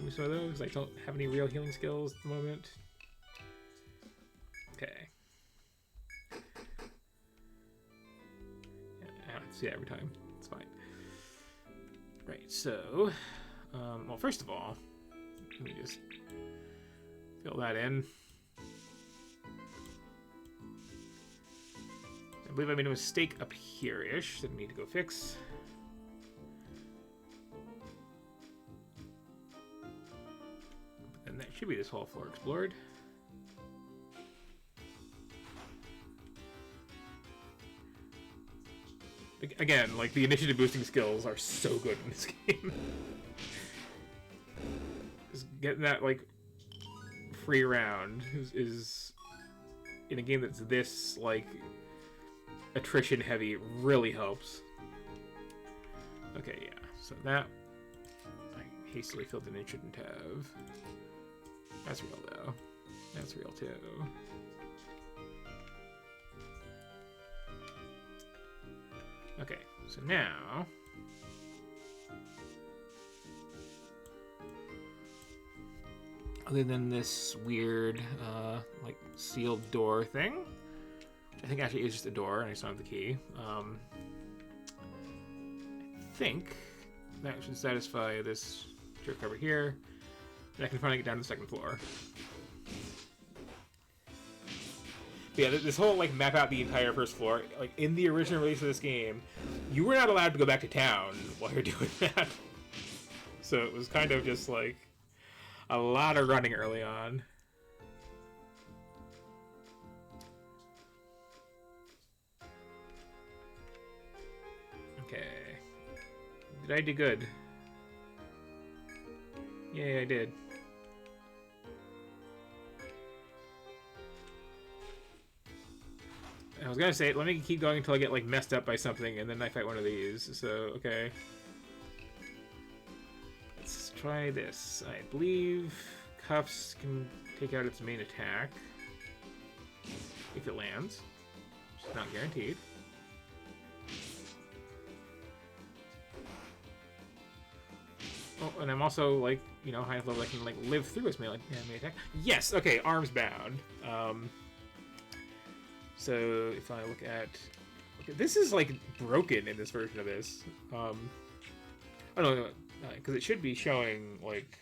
Give me some of those. I don't have any real healing skills at the moment. Okay. Yeah, I have to see that every time. It's fine. Right, so... well, first of all, let me just fill that in. I believe I made a mistake up here-ish that I need to go fix. And that should be this whole floor explored. Again, like, the initiative boosting skills are so good in this game. Just getting that, like, free round is in a game that's this, like, attrition heavy really helps. Okay, yeah, so that I hastily filled in and shouldn't have. That's real, though. That's real, too. Okay, so now... other than this weird, like, sealed door thing, which I think actually is just a door, and I still have the key, I think that should satisfy this jerk over here, and I can finally get down to the second floor. But yeah, this whole, like, map out the entire first floor, like, in the original release of this game, you were not allowed to go back to town while you're doing that. So it was kind of just, like, a lot of running early on. Okay. Did I do good? Yeah, I did. I was gonna say, let me keep going until I get, like, messed up by something, and then I fight one of these. So, okay. Let's try this. I believe Cuffs can take out its main attack. If it lands. Which is not guaranteed. Oh, and I'm also, like, you know, high level I can, like, live through its main attack. Yes! Okay, arms bound. So if I look at... okay, this is, like, broken in this version of this. Oh, no, because it should be showing, like,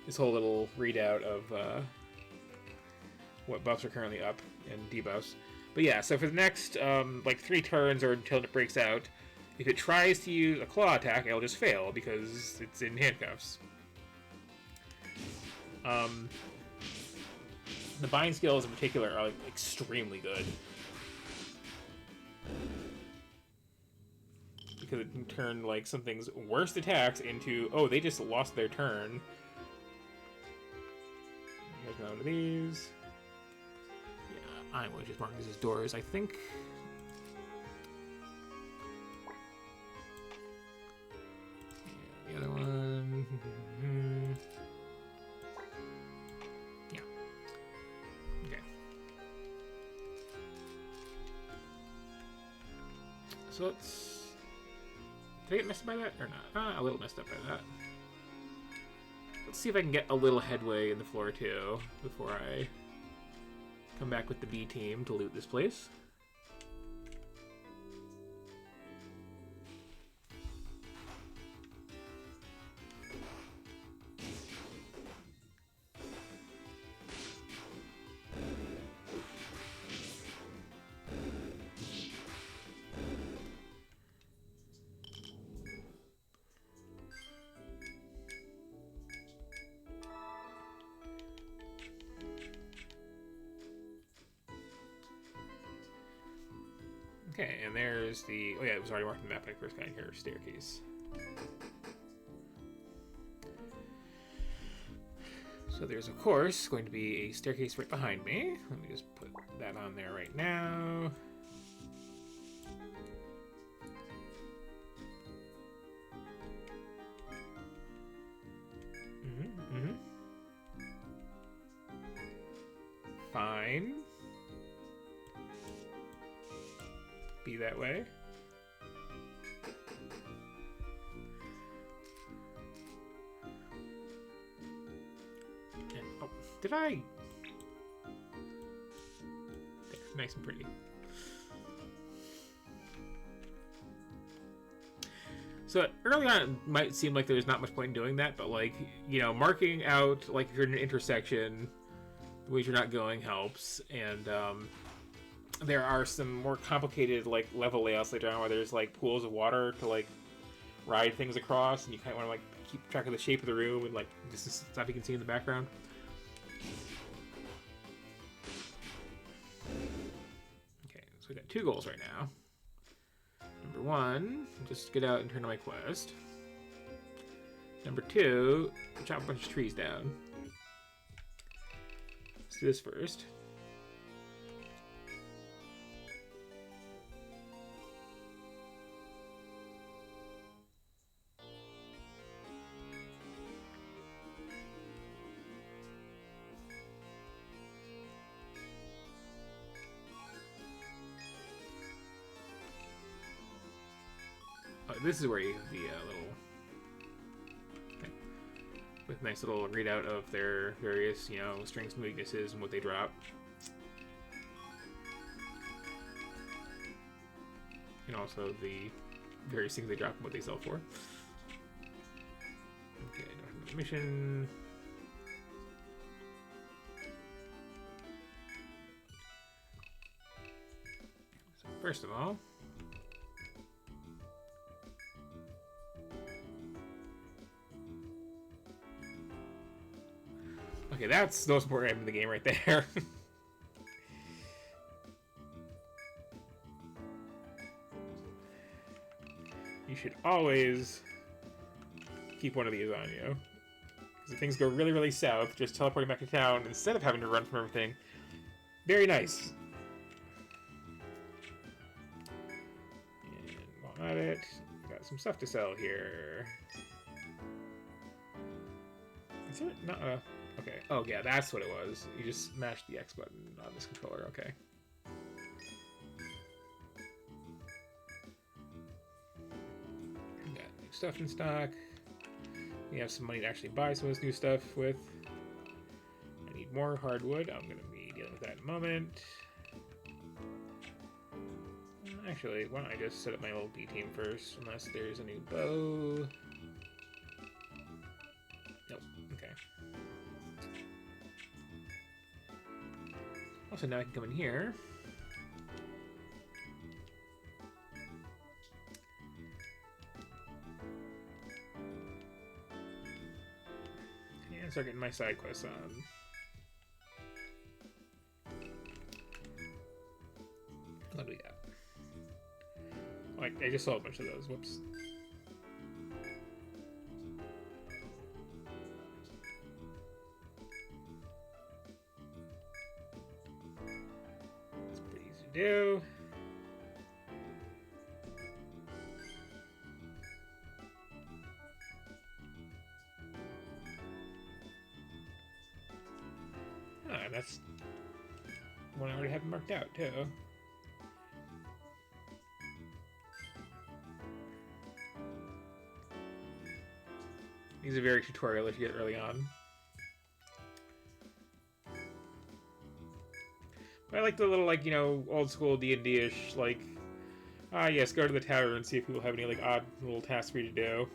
this whole little readout of what buffs are currently up and debuffs. But yeah, so for the next, like, 3 turns or until it breaks out, if it tries to use a claw attack, it'll just fail because it's in handcuffs. The bind skills in particular are, like, extremely good. Because it can turn, like, something's worst attacks into, oh, they just lost their turn. Here's one of these. Yeah, I'm going to just mark these as doors. I think... yeah, the other one... yeah. Okay. So let's... did I get messed up by that or not? A little messed up by that. Let's see if I can get a little headway in the floor too before I come back with the B team to loot this place. Okay, and there's the... oh yeah, it was already marked on the map when I first got here. Staircase. So there's, of course, going to be a staircase right behind me. Let me just put that on there right now. Fine. Be that way. Did I? Nice and pretty. So early on, it might seem like there's not much point in doing that, but like, you know, marking out, like if you're in an intersection, the ways you're not going helps. And there are some more complicated like level layouts later on where there's like pools of water to like ride things across, and you kind of want to like keep track of the shape of the room and like just stuff you can see in the background. Okay, so we got 2 goals right now. Number 1, just get out and turn on my quest. Number 2, chop a bunch of trees down. Let's do this first. Oh, this is where you have the little... Okay. With nice little readout of their various, you know, strengths and weaknesses and what they drop. And also the various things they drop and what they sell for. Okay, mission. So first of all, okay, that's the most important item in the game right there. You should always keep one of these on you. Because if things go really, really south, just teleporting back to town instead of having to run from everything. Very nice. And while at it, got some stuff to sell here. Is there not a... Okay. Oh, yeah, that's what it was. You just smashed the X button on this controller. Okay. Got new stuff in stock. We have some money to actually buy some of this new stuff with. I need more hardwood. I'm going to be dealing with that in a moment. Actually, why don't I just set up my little B team first, unless there's a new bow. Nope. Okay. Also, now I can come in here. And start getting my side quests on. What do we got? Like, I just saw a bunch of those. Whoops. It's pretty easy to do. Ah, that's one I already have marked out, too. These are very tutorial if you get early on. But I like the little, like, you know, old school D&D-ish, like, yes, go to the tavern and see if people have any, like, odd little tasks for you to do.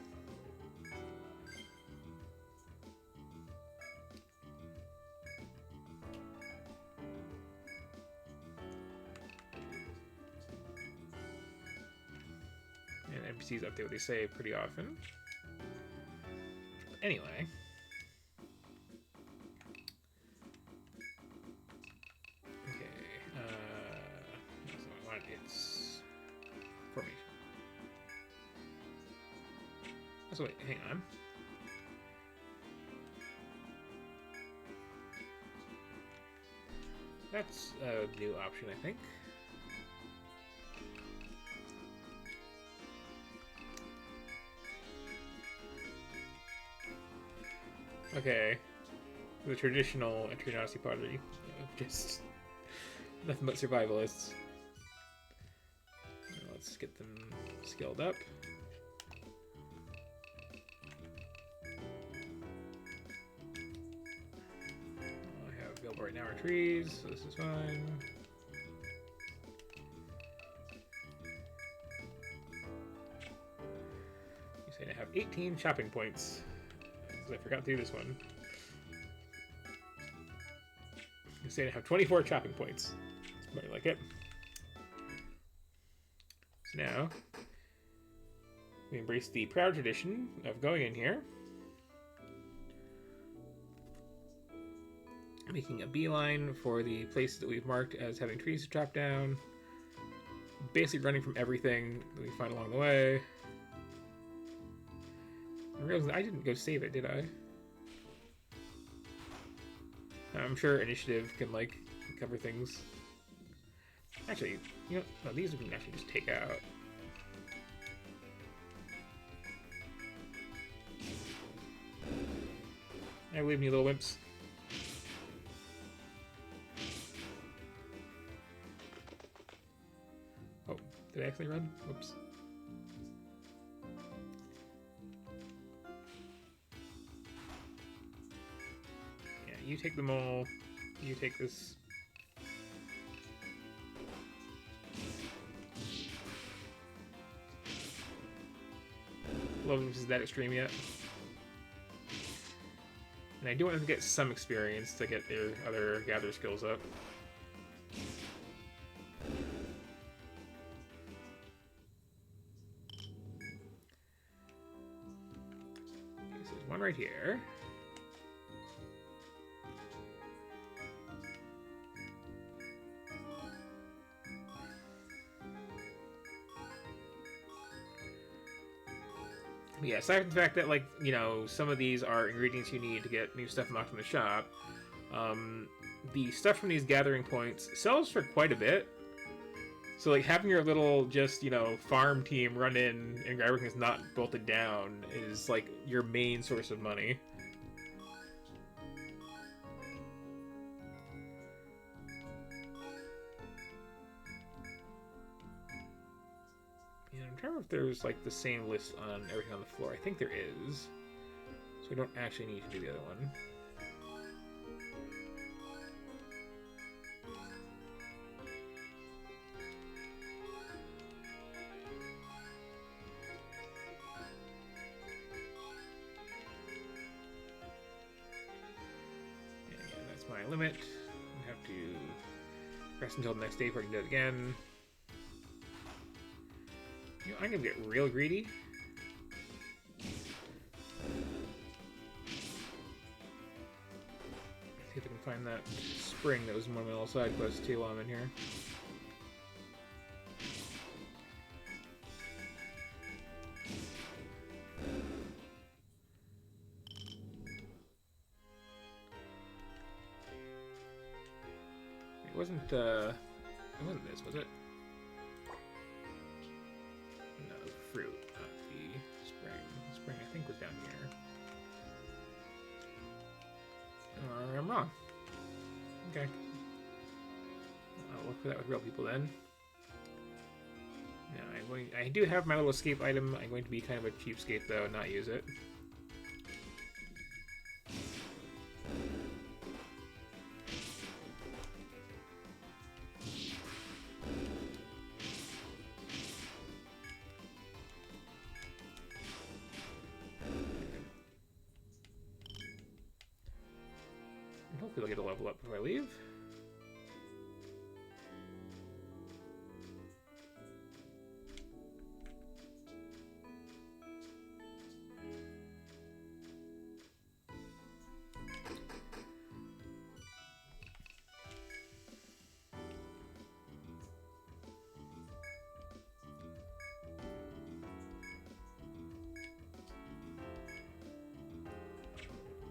And NPCs update what they say pretty often. Anyway. Okay, that's what I want. It's formation. So wait, hang on. That's a new option, I think. Okay, the traditional Etrian Odyssey pottery, just nothing but survivalists. Let's get them skilled up. right now are trees, so this is fine. You say I have 18 chopping points. Because I forgot to do this one. You say I have 24 chopping points. That's better like it. So now, we embrace the proud tradition of going in here, making a beeline for the places that we've marked as having trees to chop down, basically running from everything that we find along the way. I realized I didn't go save it, did I? I'm sure initiative can, like, cover things. Actually, you know, no, these we can actually just take out. I leave me little wimps. Oh, did I actually run? Whoops. Yeah, you take them all. You take this. Love them is that extreme yet. And I do want them to get some experience to get their other gather skills up. Okay, so there's one right here. But yeah, aside from the fact that, like, you know, some of these are ingredients you need to get new stuff unlocked in the shop, the stuff from these gathering points sells for quite a bit. So, like, having your little, just, you know, farm team run in and grab everything that's not bolted down is, like, your main source of money. And I'm trying to remember if there's, like, the same list on everything on the floor. I think there is. So we don't actually need to do the other one. Yeah, that's my limit. I have to rest until the next day before I can do it again. You know, I'm gonna get real greedy. See if I can find that spring that was in one of my little side quests too while I'm in here. It wasn't this, was it? No, fruit, not the spring. The spring, I think, was down here. Or I'm wrong. Okay. I'll look for that with real people then. Yeah, I do have my little escape item. I'm going to be kind of a cheapskate though and not use it. Hopefully I'll get a level up before I leave.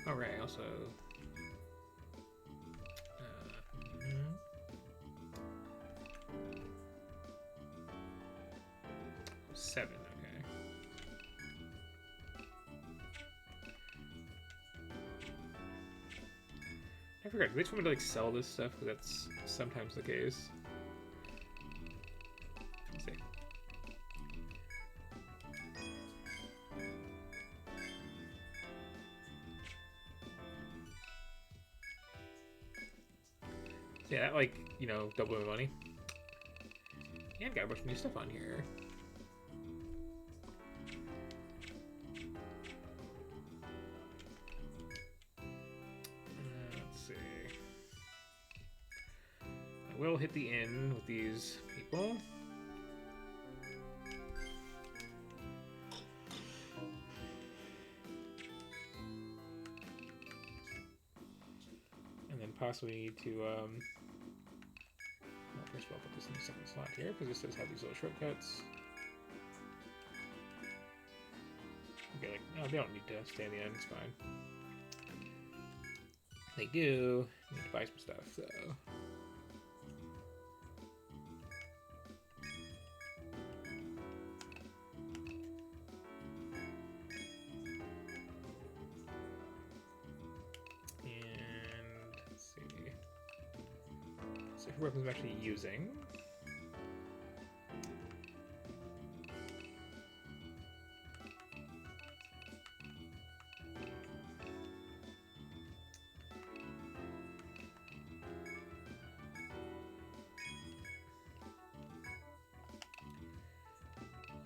Alright, also... 7, okay. I forgot, do they just want me to, like, sell this stuff? Because that's sometimes the case. Let's see. Yeah, that, like, you know, double my money. And got a bunch of new stuff on here. Let's see. I will hit the inn with these people. And then possibly need to, well, first of all, put this in the second slot here, because this does have these little shortcuts. Okay, like, no, they don't need to stay in the end, it's fine. They do need to buy some stuff, so... And, let's see... So who weapons I'm actually using?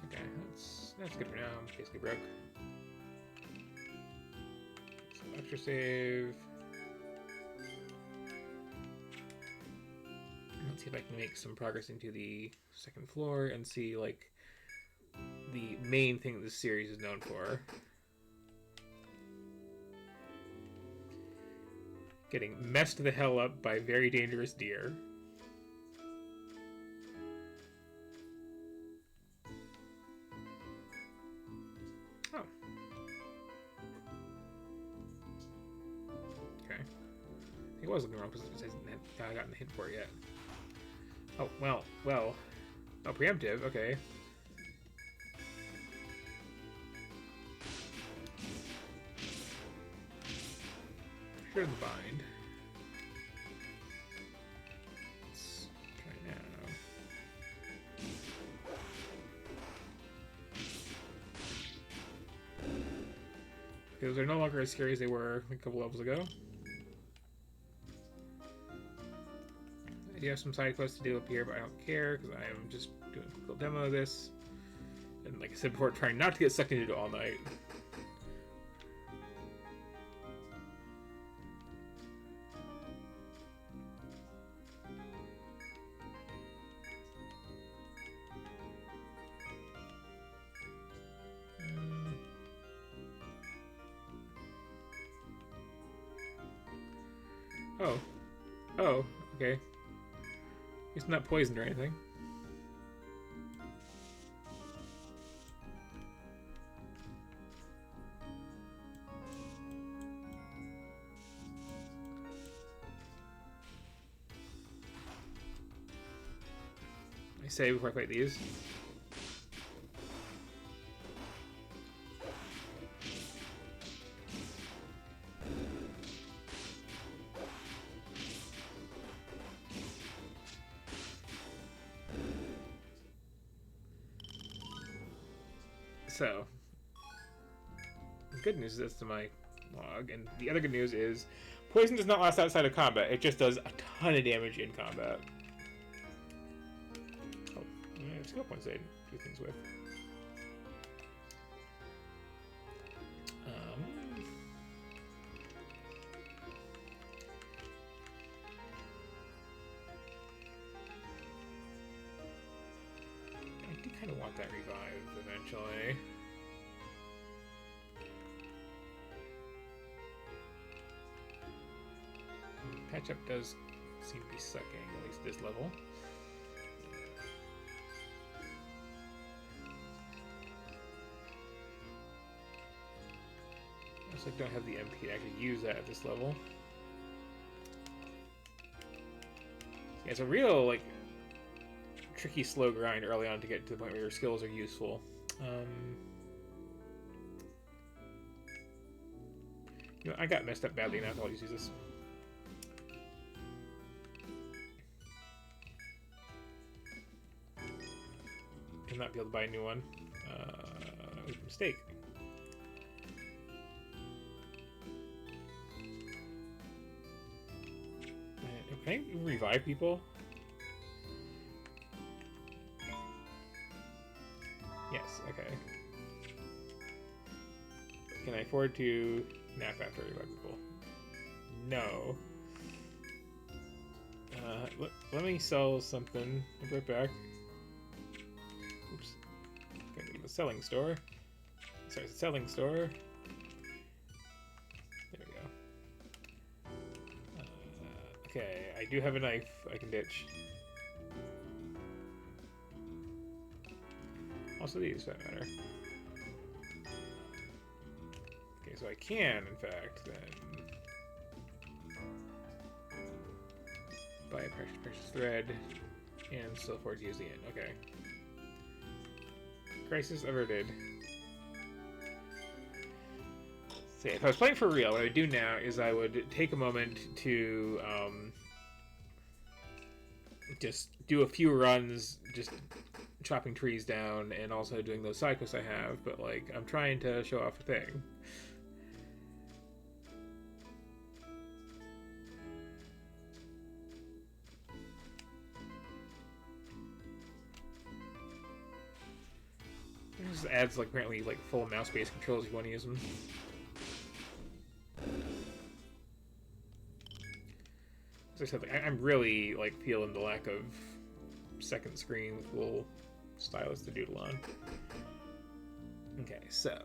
Okay, that's good for now. I'm basically broke. So extra save. Let's see if I can make some progress into the second floor and see, like, the main thing that this series is known for. Getting messed the hell up by very dangerous deer. Oh. Okay. I was looking wrong because I haven't gotten the hint for it yet. Oh, well. Oh, preemptive, okay. Sure in the bind. Let's try now. Those are no longer as scary as they were a couple levels ago. I do have some side quests to do up here, but I don't care because I am just doing a quick demo of this. And like I said before, trying not to get sucked into it all night. Oh, okay. It's not poisoned or anything. I say before I fight these. So, the good news is that's to my log, and the other good news is poison does not last outside of combat. It just does a ton of damage in combat. Oh, I have skill points I do things with. I do kind of want that revive eventually. Patch up does seem to be sucking, at least this level. Looks like I don't have the MP to actually use that at this level. Yeah, it's a real, like, tricky, slow grind early on to get to the point where your skills are useful. You know, I got messed up badly enough. I'll just use this. And not be able to buy a new one. That was a mistake. Can I revive people? Yes, okay. Can I afford to nap after I revive people? No. Let me sell something. I'll be right back. Oops. Gotta go to the selling store. Sorry, it's a selling store. There we go. Okay, I do have a knife I can ditch. Also these, for that matter. Okay, so I can, in fact, then buy a precious thread and still afford to use the inn. Okay. Crisis averted. So if I was playing for real, what I would do now is I would take a moment to just do a few runs, just chopping trees down and also doing those side quests I have, but like I'm trying to show off a thing. It just adds like apparently like full mouse-based controls if you want to use them. As I said, like, I'm really like feeling the lack of second screen with little stylus to doodle on. Okay, so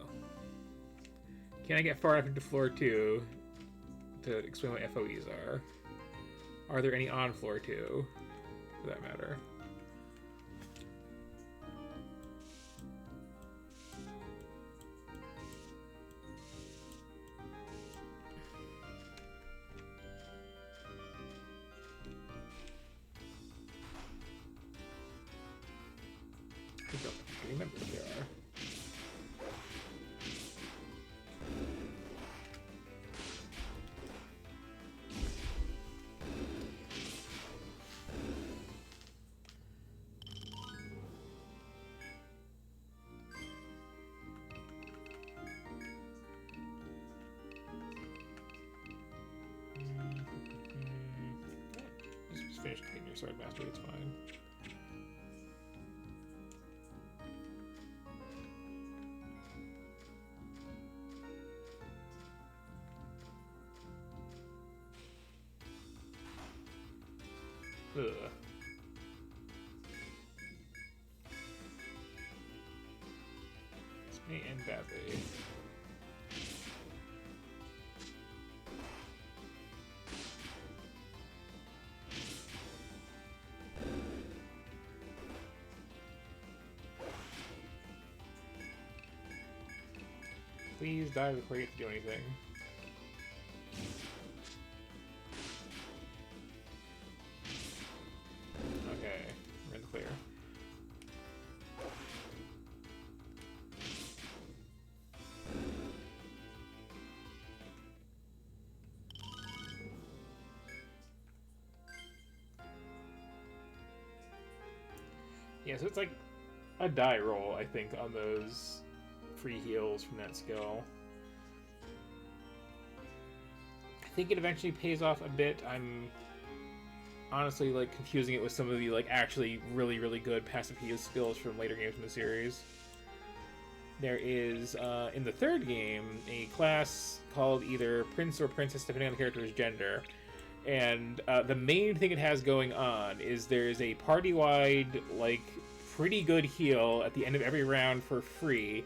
can I get far enough into floor 2 to explain what FOEs are? Are there any on floor 2, for that matter? I don't remember if there are. Just finish getting your sword mastery, it's fine. Ugh. This may end badly. Please die before you get to do anything. Okay, we're in the clear. Yeah, so it's like a die roll, I think, on those free heals from that skill. I think it eventually pays off a bit. I'm honestly like confusing it with some of the like actually really good passive heal skills from later games in the series. There is in the third game a class called either Prince or Princess depending on the character's gender, and the main thing it has going on is there's a party-wide like pretty good heal at the end of every round for free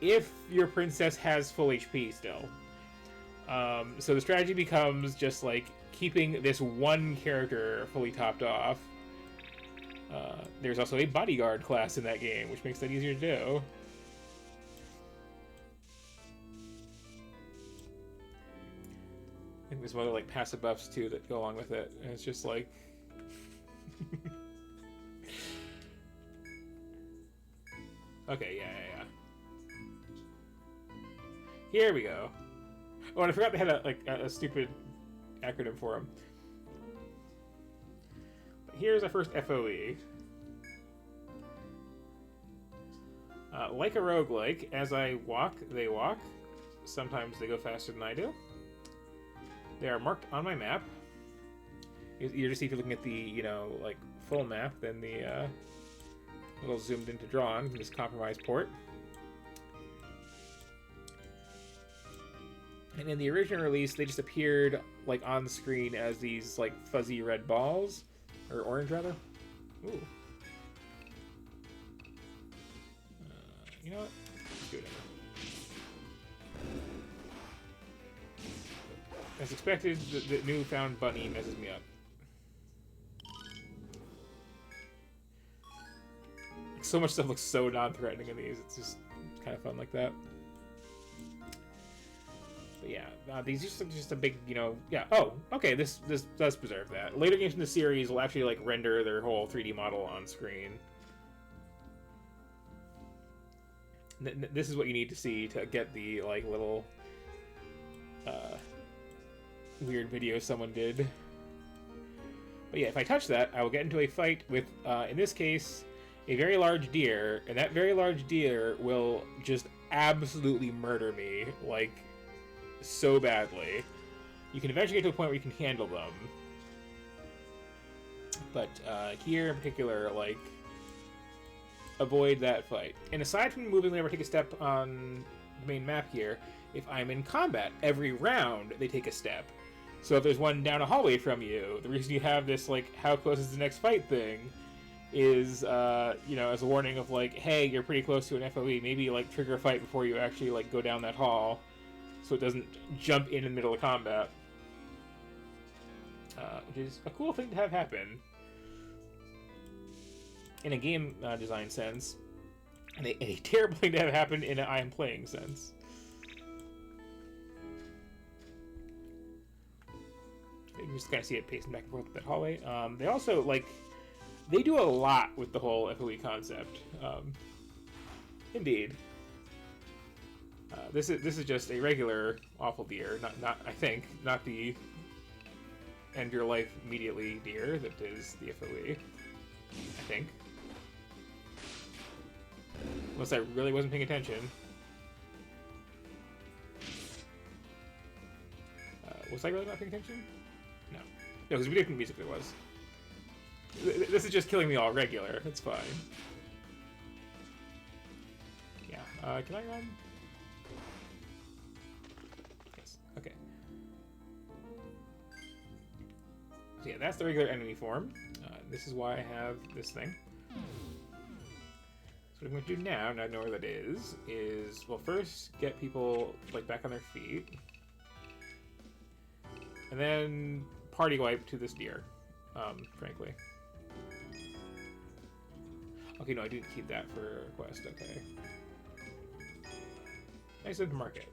if your princess has full HP still. So the strategy becomes just like keeping this one character fully topped off. There's also a bodyguard class in that game, which makes that easier to do. I think there's some other like passive buffs too that go along with it, and it's just like okay, yeah. Here we go. Oh, and I forgot they had a stupid acronym for them. But here's our first FOE. Like a roguelike, as I walk, they walk. Sometimes they go faster than I do. They are marked on my map. You're just if you're looking at the, you know, like full map, then the little zoomed into drawn from this compromised port. And in the original release, they just appeared like on the screen as these like fuzzy red balls, or orange rather. Ooh. You know what? Let's do it anyway. As expected, the newfound bunny messes me up. So much stuff looks so non-threatening in these. It's just kind of fun like that. But yeah, these are just a big, you know, yeah. Oh, okay, this does preserve that. Later games in the series will actually like render their whole 3D model on screen. This is what you need to see to get the like little weird video someone did. But yeah, if I touch that, I will get into a fight with, in this case, a very large deer, and that very large deer will just absolutely murder me, like, so badly. You can eventually get to a point where you can handle them. But here in particular, like, avoid that fight. And aside from moving whenever I take a step on the main map here, if I'm in combat, every round they take a step. So if there's one down a hallway from you, the reason you have this, like, how close is the next fight thing is, you know, as a warning of, like, hey, you're pretty close to an FOE, maybe, like, trigger a fight before you actually, like, go down that hall, so it doesn't jump in the middle of combat. Which is a cool thing to have happen in a game design sense, and a terrible thing to have happen in an I am playing sense. You can just kind of see it pacing back and forth with that hallway. They also, like, they do a lot with the whole FOE concept. Indeed. This is just a regular awful deer, not I think, not the end your life immediately deer that is the FOE. I think. Unless I really wasn't paying attention. Was I really not paying attention? No. No, because we didn't music there was. This is just killing me all regular. It's fine. Yeah. Can I run? Yes. Okay. So yeah, that's the regular enemy form. This is why I have this thing. So what I'm going to do now I know where that is, well, first get people, like, back on their feet. And then party wipe to this deer, frankly. Okay, no, I didn't keep that for a quest, okay. Nice of the market.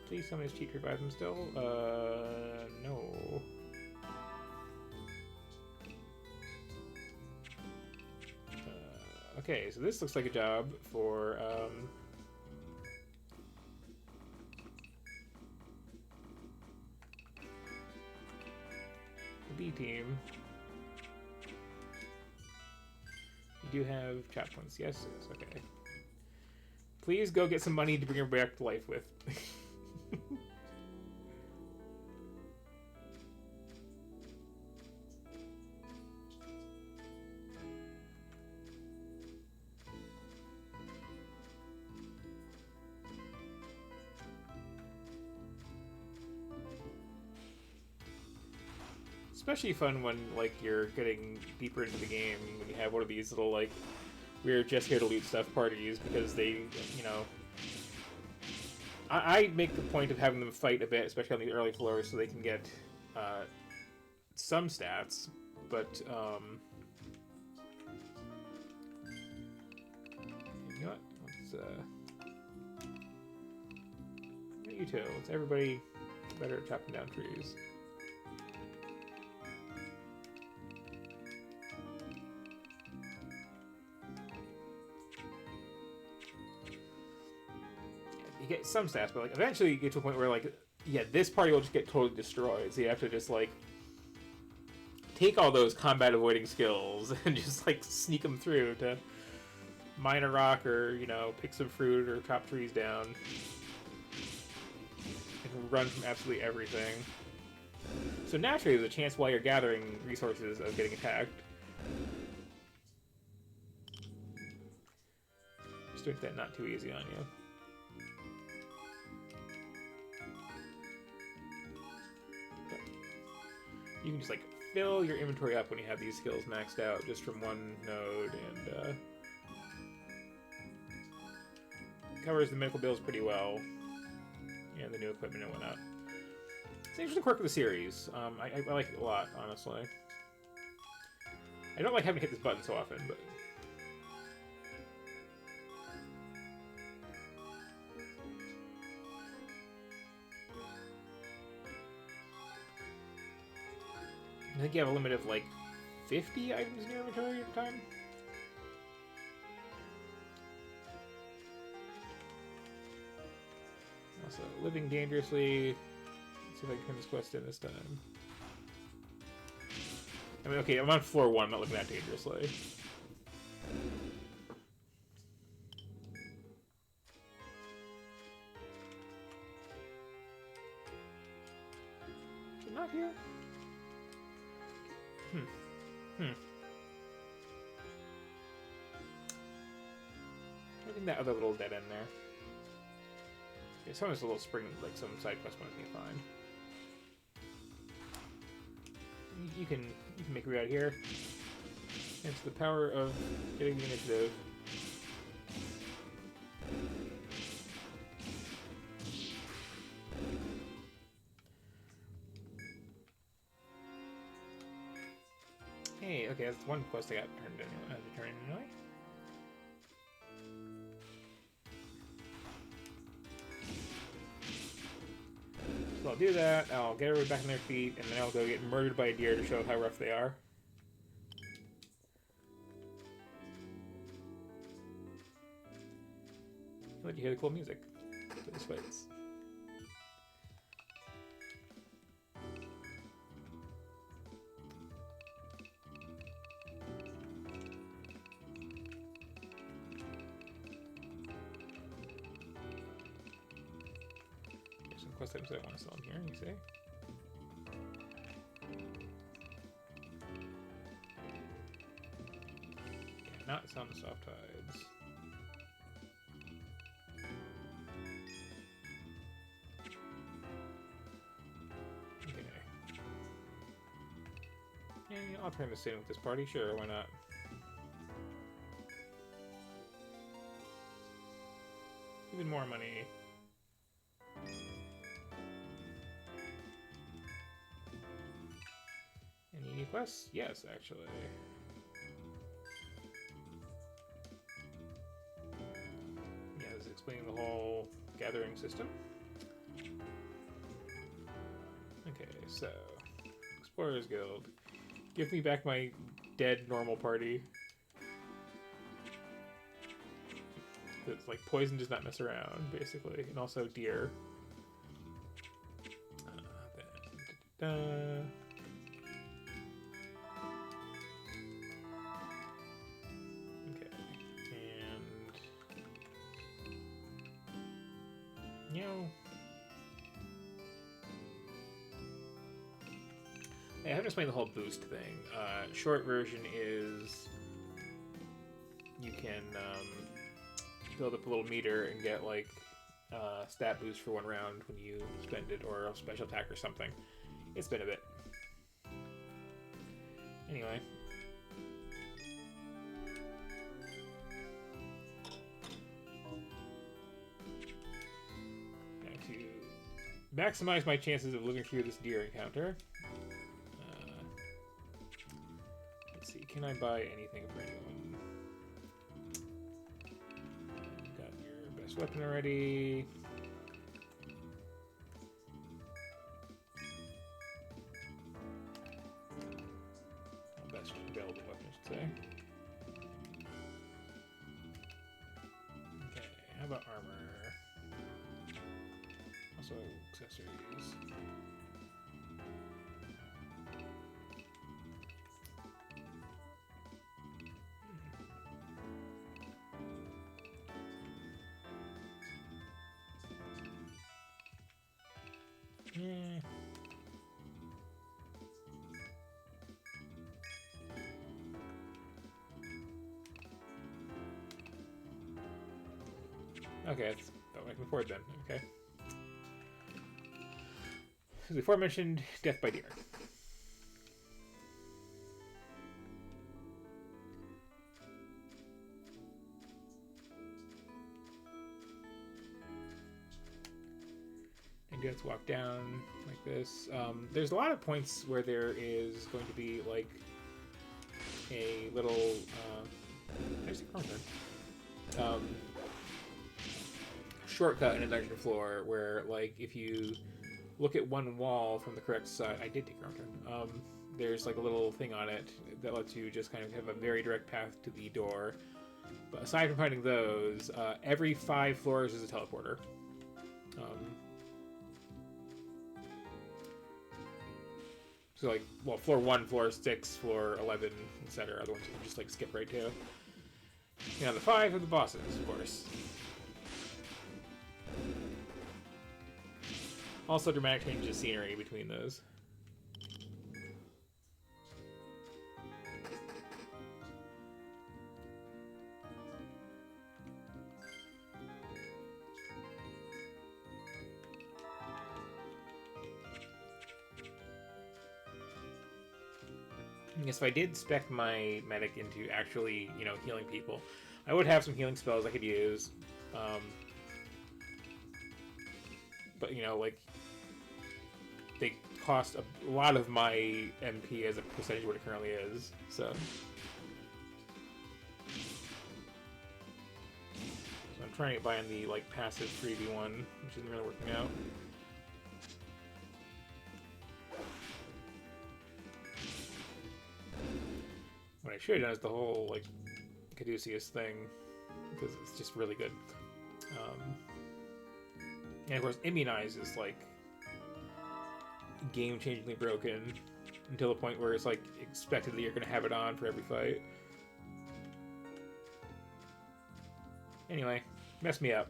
Please tell me this cheat revives him still. No. Okay, so this looks like a job for, the B team. You do have chat points. Yes, yes, okay. Please go get some money to bring her back to life with. Especially fun when, like, you're getting deeper into the game, when you have one of these little, like, weird just here to loot stuff parties, because they, you know... I make the point of having them fight a bit, especially on the early floors, so they can get some stats, but, you know what? Let's, you two. Let's everybody better at chopping down trees. You get some stats, but, like, eventually you get to a point where, like, yeah, this party will just get totally destroyed, so you have to just, like, take all those combat avoiding skills and just, like, sneak them through to mine a rock or, you know, pick some fruit or chop trees down. can run from absolutely everything. So naturally, there's a chance while you're gathering resources of getting attacked. Just to make that not too easy on you. But you can just like fill your inventory up when you have these skills maxed out just from one node, and covers the medical bills pretty well, and the new equipment and whatnot. It's an interesting quirk of the series. I like it a lot, honestly. I don't like having to hit this button so often, but... I think you have a limit of, like, 50 items in your inventory at a time? Also, living dangerously... See if I can turn this quest in this time. I mean, okay, I'm on floor 1, I'm not looking that dangerously. Is it not here? I think that other little dead end there. Okay, someone's a little spring, like some side quest one I can find. You can make it out here. It's the power of getting the initiative. Hey, okay, that's one quest I got turned anyway. So I'll do that, I'll get everybody back on their feet, and then I'll go get murdered by a deer to show how rough they are. I'll let you hear the cool music for this fights. Quest items I want to sell them here, you see? Okay, not selling the soft hides. Okay. Yeah, I'll turn this in with this party, sure, why not? Even more money. Any quests? Yes, actually. Yeah, this is explaining the whole gathering system. Okay, so Explorers Guild. Give me back my dead normal party. It's like poison does not mess around, basically, and also deer. I haven't explained the whole boost thing. Short version is you can build up a little meter and get like stat boost for 1 round when you spend it, or a special attack or something. It's been a bit. Anyway. Now to maximize my chances of living through this deer encounter. Let's see, can I buy anything for anyone? You've got your best weapon already. Best available weapon, I should say. Okay, how about armor? Also accessories. Okay, that's about what I can afford then. Okay. So the aforementioned death by deer. And you have to walk down like this. There's a lot of points where there is going to be like a little there's a corner. Shortcut in a dungeon floor where, like, if you look at one wall from the correct side, I did take your turn. There's like a little thing on it that lets you just kind of have a very direct path to the door. But aside from finding those, every 5 floors is a teleporter. So like, well, floor 1, floor 6, floor 11, etc. Other ones you can just like skip right to. You know, the 5 are the bosses, of course. Also, dramatic changes of scenery between those. I guess if I did spec my medic into actually, you know, healing people, I would have some healing spells I could use. But, you know, like, they cost a lot of my MP as a percentage of what it currently is, so I'm trying to get by on the, like, passive 3v1, which isn't really working out. What I should have done is the whole, like, Caduceus thing, because it's just really good. And of course, Immunize is, like, game-changingly broken until the point where it's, like, expected that you're going to have it on for every fight. Anyway, messed me up.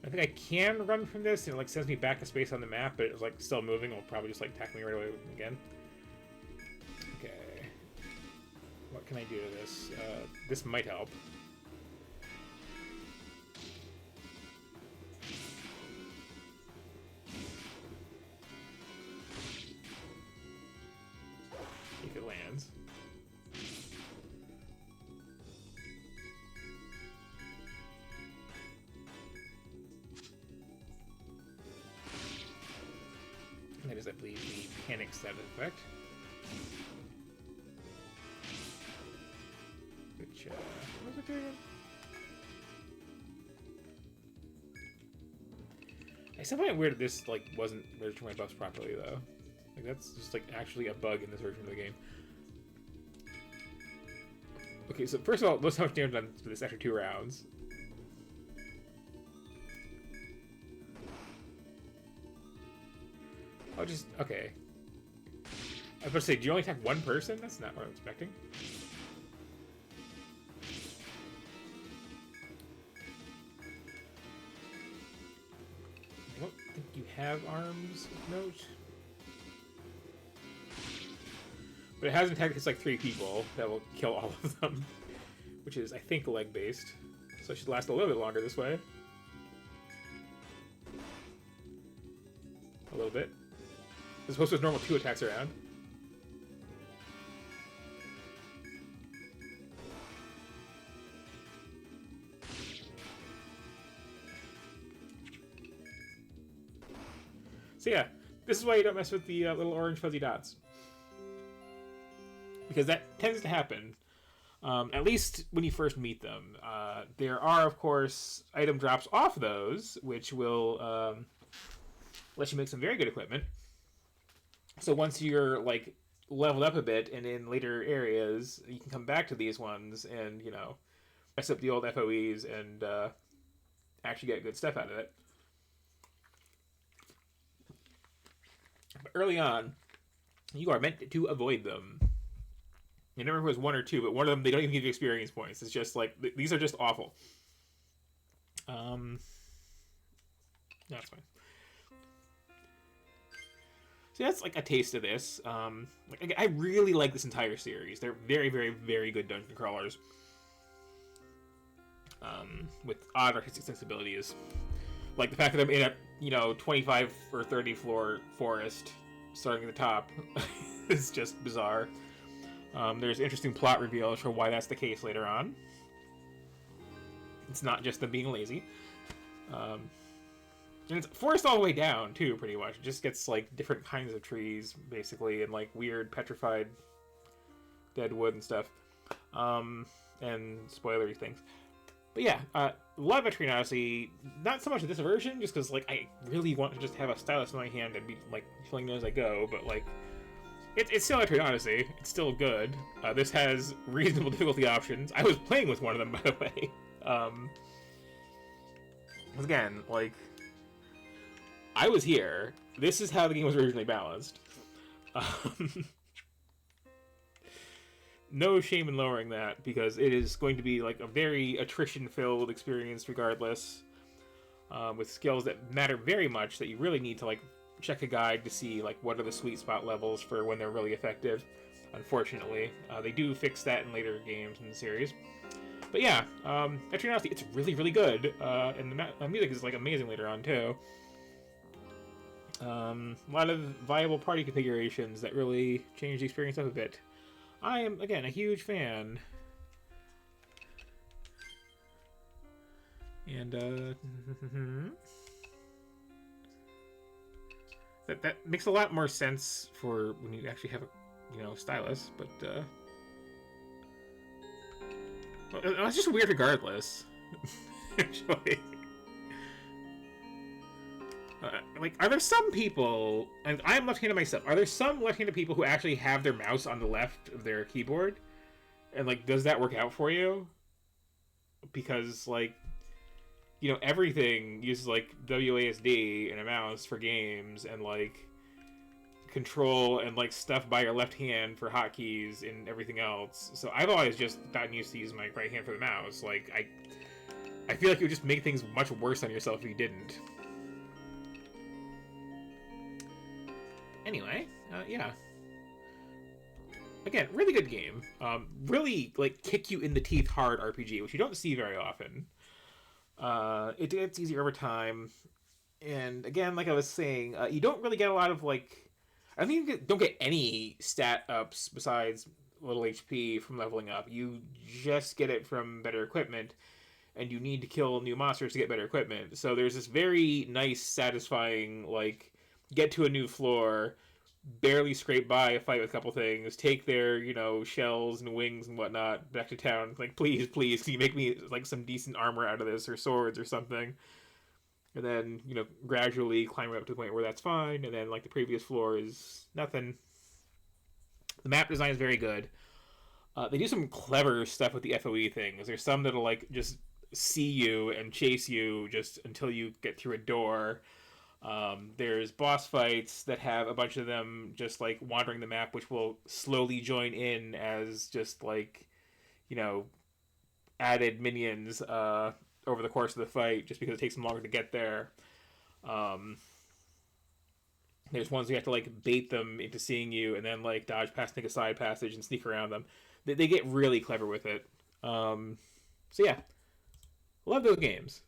I think I can run from this, and it like sends me back to space on the map, but it's like still moving. It'll probably just like attack me right away again. Okay. What can I do to this? This might help. If it lands. That is, I believe, the panic set effect. Which, what was it doing? I still find it weird that this, like, wasn't registering my buffs properly, though. Like, that's just, like, actually a bug in this version of the game. Okay, so first of all, let's how much damage done for this after 2 rounds. I'll just... okay. I was about to say, do you only attack one person? That's not what I'm expecting. I don't think you have arms, note. But it has an attack that's like 3 people that will kill all of them. Which is, I think, leg-based. So it should last a little bit longer this way. A little bit. As opposed to his normal 2 attacks around. So yeah, this is why you don't mess with the little orange fuzzy dots. Because that tends to happen, at least when you first meet them. There are, of course, item drops off those, which will let you make some very good equipment. So once you're, like, leveled up a bit and in later areas, you can come back to these ones and, you know, mess up the old FOEs and actually get good stuff out of it. But early on, you are meant to avoid them. I never remember if it was 1 or 2, but one of them they don't even give you experience points. It's just like these are just awful. That's fine. So that's like a taste of this. Like I really like this entire series. They're very, very, very good dungeon crawlers. With odd artistic sensibilities, like the fact that I'm in a 25 or 30 floor forest, starting at the top, is just bizarre. There's interesting plot reveals for why that's the case later on. It's not just them being lazy. And it's forest all the way down, too, pretty much. It just gets, like, different kinds of trees, basically, and, like, weird petrified dead wood and stuff. And spoilery things. But yeah, love Etrian Odyssey. Not so much this version, just because, like, I really want to just have a stylus in my hand and be, like, filling those as I go, but, like, it's still Etrian Odyssey. It's still good. This has reasonable difficulty options. I was playing with one of them, by the way. Again, like, I was here. This is how the game was originally balanced. No shame in lowering that, because it is going to be like a very attrition-filled experience regardless, with skills that matter very much, that you really need to like check a guide to see like what are the sweet spot levels for when they're really effective. Unfortunately, they do fix that in later games in the series. But yeah, Etrian Odyssey, it's really, really good, and the music is like amazing later on too. A lot of viable party configurations that really change the experience up a bit. I am, again, a huge fan. And, that makes a lot more sense for when you actually have a, stylus, but, well, it's just weird regardless. Actually. Like, are there some people, and I'm left-handed myself, are there some left-handed people who actually have their mouse on the left of their keyboard? And, like, does that work out for you? Because, like, everything uses, like, WASD and a mouse for games, and, like, control and, like, stuff by your left hand for hotkeys and everything else. So I've always just gotten used to using my right hand for the mouse. Like, I feel like it would just make things much worse on yourself if you didn't. Anyway, yeah. Again, really good game. Really, like, kick you in the teeth hard RPG, which you don't see very often. It gets easier over time. And again, like I was saying, you don't really get a lot of, like... I think you don't get any stat ups besides little HP from leveling up. You just get it from better equipment. And you need to kill new monsters to get better equipment. So there's this very nice, satisfying, like... get to a new floor, barely scrape by a fight with a couple things, take their, shells and wings and whatnot back to town. Like, please, can you make me, like, some decent armor out of this, or swords or something? And then, gradually climb up to the point where that's fine, and then, like, the previous floor is nothing. The map design is very good. They do some clever stuff with the FOE things. There's some that'll, like, just see you and chase you just until you get through a door. There's boss fights that have a bunch of them just like wandering the map, which will slowly join in as just like, added minions over the course of the fight, just because it takes them longer to get there. There's ones where you have to like bait them into seeing you and then like dodge past, take a side passage and sneak around them. They get really clever with it. So yeah, love those games.